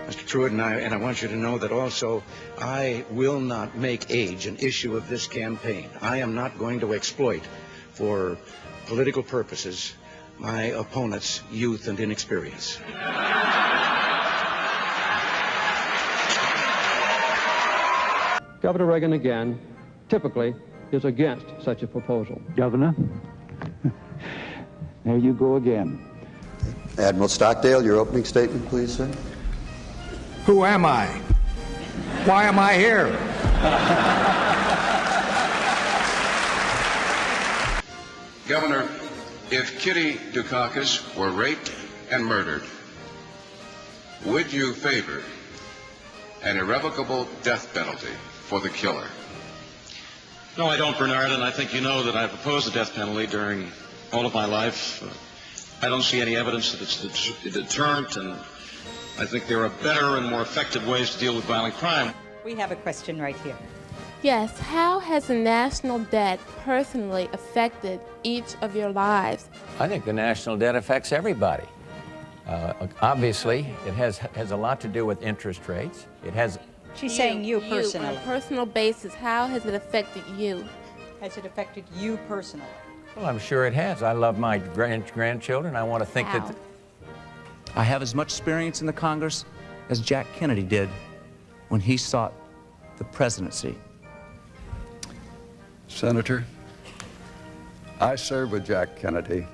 Mr. Truitt, and I want you to know that also I will not make age an issue of this campaign. I am not going to exploit for political purposes my opponent's youth and inexperience. Governor Reagan, again, typically is against such a proposal. Governor, there you go again. Admiral Stockdale, your opening statement, please, sir. Who am I? Why am I here? Governor, if Kitty Dukakis were raped and murdered, would you favor an irrevocable death penalty for the killer? No, I don't, Bernard, and I think you know that I've opposed the death penalty during all of my life. I don't see any evidence that it's a deterrent, and I think there are better and more effective ways to deal with violent crime. We have a question right here. Yes, how has the national debt personally affected each of your lives? I think the national debt affects everybody. Obviously, it has a lot to do with interest rates. It has. She's saying you personally. On a personal basis, how has it affected you? Has it affected you personally? Well, I'm sure it has. I love my grandchildren. I want to think that. I have as much experience in the Congress as Jack Kennedy did when he sought the presidency. Senator, I served with Jack Kennedy.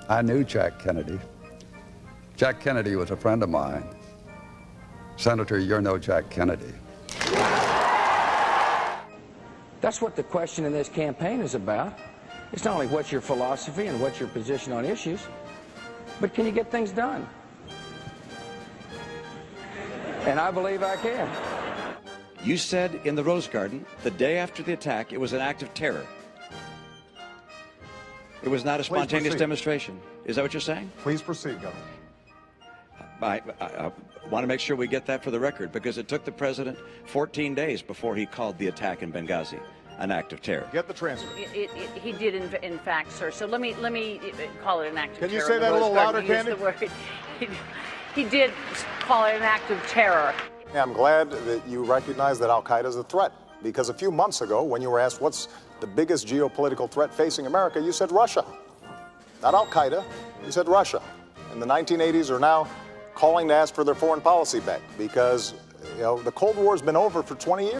I knew Jack Kennedy. Jack Kennedy was a friend of mine. Senator, you're no Jack Kennedy. That's what the question in this campaign is about. It's not only what's your philosophy and what's your position on issues, but can you get things done? And I believe I can. You said in the Rose Garden, the day after the attack, it was an act of terror. It was not a spontaneous demonstration. Is that what you're saying? Please proceed, Governor. I want to make sure we get that for the record, because it took the president 14 days before he called the attack in Benghazi an act of terror. Get the transcript. He did, in fact, sir. So let me call it an act of terror. Can you say that a little louder, Candy? He did call it an act of terror. Yeah, I'm glad that you recognize that Al-Qaeda is a threat, because a few months ago, when you were asked what's the biggest geopolitical threat facing America, you said Russia. Not Al-Qaeda, you said Russia. And the 1980s are now calling to ask for their foreign policy back, because the Cold War has been over for 20 years.